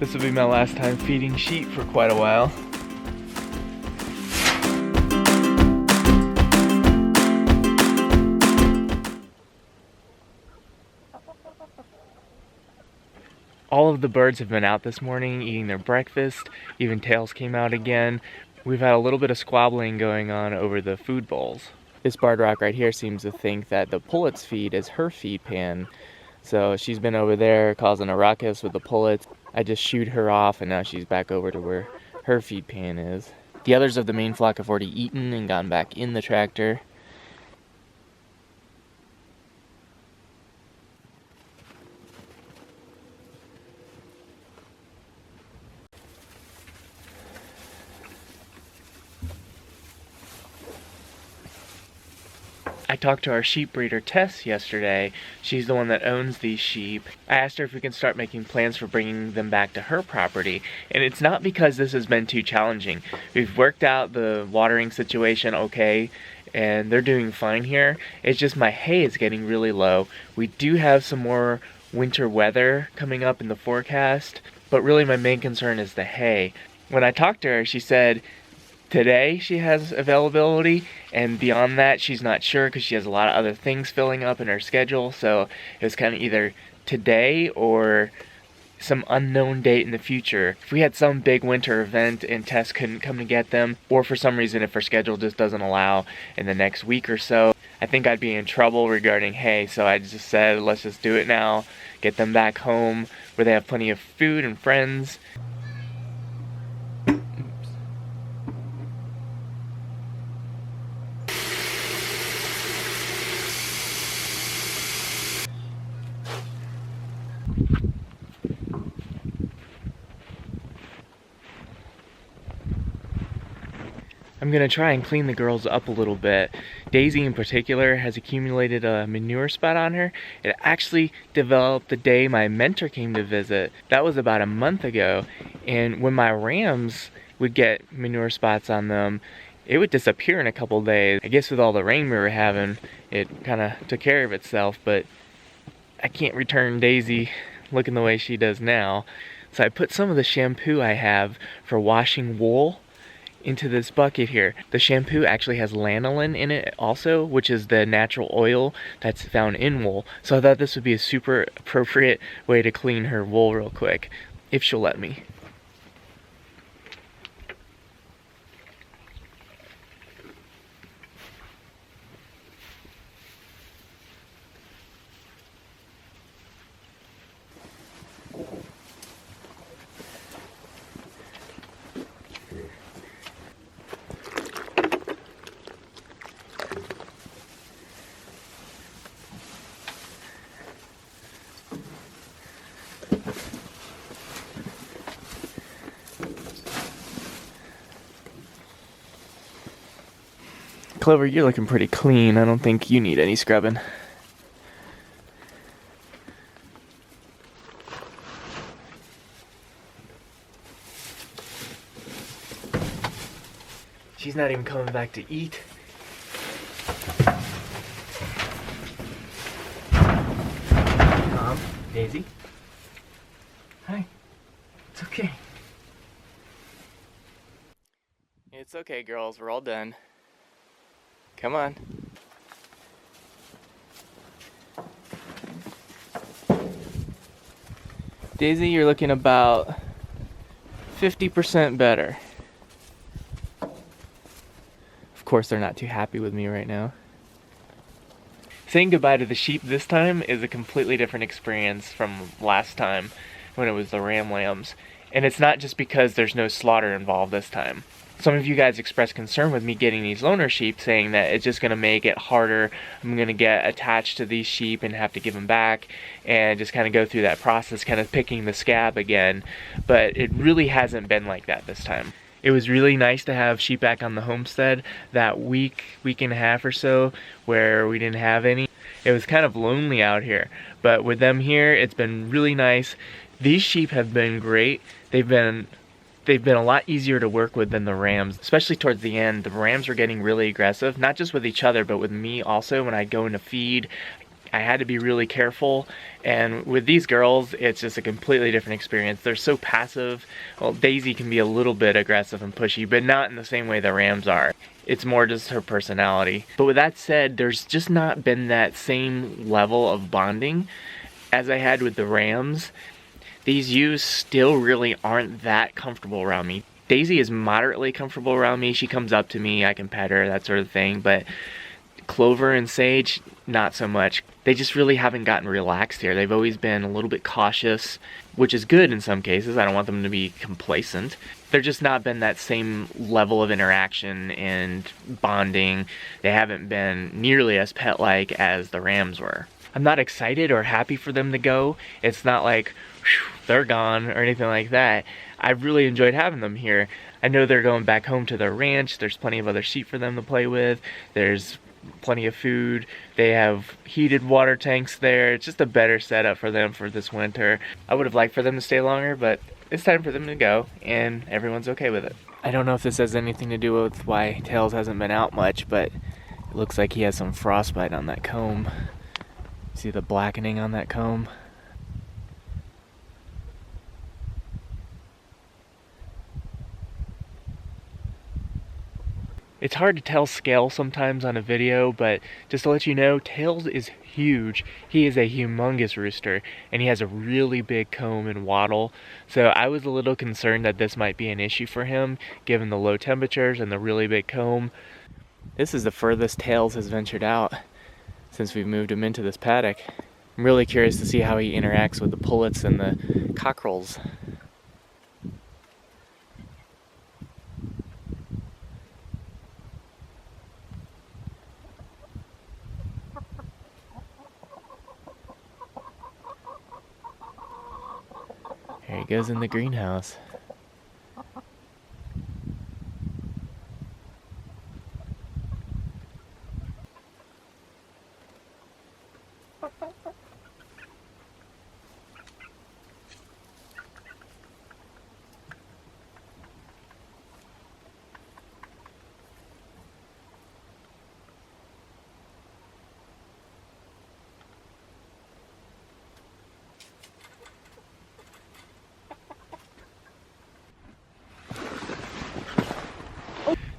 This will be my last time feeding sheep for quite a while. All of the birds have been out this morning eating their breakfast. Even tails came out again. We've had a little bit of squabbling going on over the food bowls. This barred rock right here seems to think that the pullet's feed is her feed pan. So she's been over there causing a ruckus with the pullets. I just shooed her off and now she's back over to where her feed pan is. The others of the main flock have already eaten and gone back in the tractor. I talked to our sheep breeder Tess yesterday. She's the one that owns these sheep. I asked her if we can start making plans for bringing them back to her property. And it's not because this has been too challenging. We've worked out the watering situation okay, and they're doing fine here. It's just my hay is getting really low. We do have some more winter weather coming up in the forecast, but really my main concern is the hay. When I talked to her, she said today she has availability, and beyond that she's not sure because she has a lot of other things filling up in her schedule. So it was kind of either today or some unknown date in the future. If we had some big winter event and Tess couldn't come to get them, or for some reason if her schedule just doesn't allow in the next week or so, I think I'd be in trouble regarding hay. So I just said, let's just do it now, get them back home where they have plenty of food and friends. I'm gonna try and clean the girls up a little bit. Daisy in particular has accumulated a manure spot on her. It actually developed the day my mentor came to visit. That was about a month ago. And when my rams would get manure spots on them, it would disappear in a couple days. I guess with all the rain we were having, it kind of took care of itself, but I can't return Daisy looking the way she does now. So I put some of the shampoo I have for washing wool into this bucket here. The shampoo actually has lanolin in it also, which is the natural oil that's found in wool. So I thought this would be a super appropriate way to clean her wool real quick, if she'll let me. Clover, you're looking pretty clean. I don't think you need any scrubbing. She's not even coming back to eat. Daisy? Hi. It's okay. It's okay, girls. We're all done. Come on. Daisy, you're looking about 50% better. Of course, they're not too happy with me right now. Saying goodbye to the sheep this time is a completely different experience from last time when it was the ram lambs. And it's not just because there's no slaughter involved this time. Some of you guys expressed concern with me getting these loner sheep, saying that it's just going to make it harder. I'm going to get attached to these sheep and have to give them back and just kind of go through that process, kind of picking the scab again. But it really hasn't been like that this time. It was really nice to have sheep back on the homestead that week and a half or so where we didn't have any. It was kind of lonely out here, but with them here, it's been really nice. These sheep have been great. They've been a lot easier to work with than the rams, especially towards the end. The rams were getting really aggressive, not just with each other, but with me also. When I'd go into feed, I had to be really careful, and with these girls, it's just a completely different experience. They're so passive. Well, Daisy can be a little bit aggressive and pushy, but not in the same way the Rams are. It's more just her personality. But with that said, there's just not been that same level of bonding as I had with the Rams. These ewes still really aren't that comfortable around me. Daisy is moderately comfortable around me. She comes up to me, I can pet her, that sort of thing, but Clover and Sage, not so much. They just really haven't gotten relaxed here. They've always been a little bit cautious, which is good in some cases. I don't want them to be complacent. There's just not been that same level of interaction and bonding. They haven't been nearly as pet-like as the Rams were. I'm not excited or happy for them to go. It's not like, whew, they're gone or anything like that. I've really enjoyed having them here. I know they're going back home to their ranch. There's plenty of other sheep for them to play with. There's plenty of food. They have heated water tanks there. It's just a better setup for them for this winter. I would have liked for them to stay longer, but it's time for them to go, and everyone's okay with it. I don't know if this has anything to do with why Tails hasn't been out much, but it looks like he has some frostbite on that comb. See the blackening on that comb? It's hard to tell scale sometimes on a video, but just to let you know, Tails is huge. He is a humongous rooster, and he has a really big comb and wattle. So I was a little concerned that this might be an issue for him, given the low temperatures and the really big comb. This is the furthest Tails has ventured out since we've moved him into this paddock. I'm really curious to see how he interacts with the pullets and the cockerels. There he goes in the greenhouse.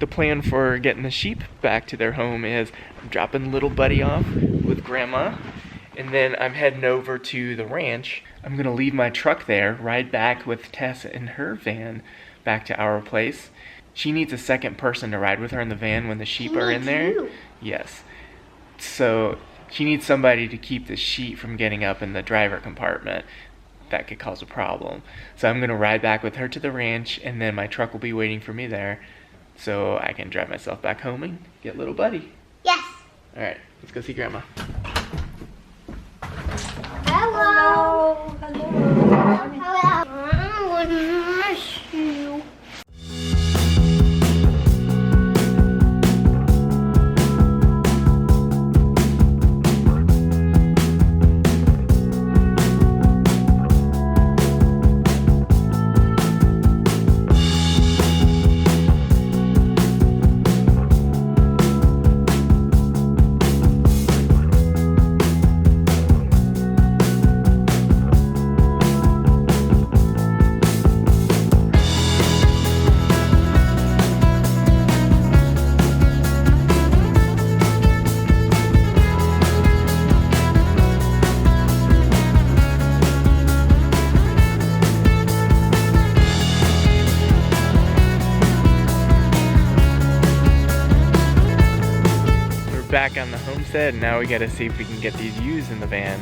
The plan for getting the sheep back to their home is I'm dropping little buddy off with Grandma, and then I'm heading over to the ranch. I'm gonna leave my truck there, ride back with Tess in her van back to our place. She needs a second person to ride with her in the van when the sheep are in there. You. Yes. So she needs somebody to keep the sheep from getting up in the driver compartment. That could cause a problem. So I'm gonna ride back with her to the ranch, and then my truck will be waiting for me there, so I can drive myself back home and get little buddy. Yes. All right, let's go see Grandma. Hello. Hello. Hello. I would miss you. Back on the homestead, and now we gotta see if we can get these ewes in the van.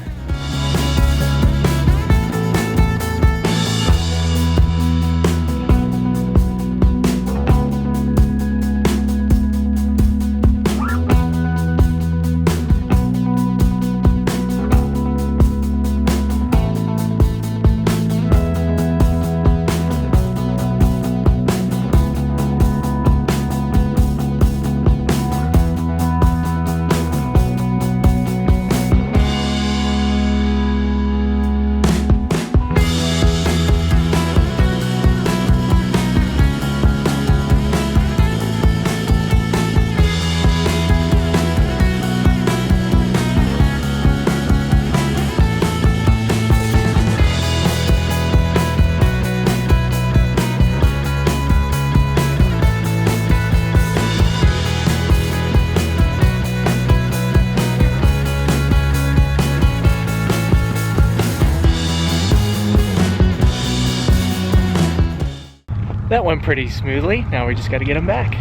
That went pretty smoothly. Now we just got to get them back.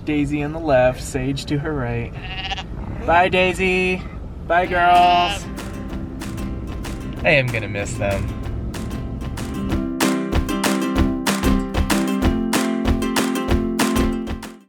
Daisy on the left, Sage to her right. Bye, Daisy. Bye, girls. I am gonna miss them.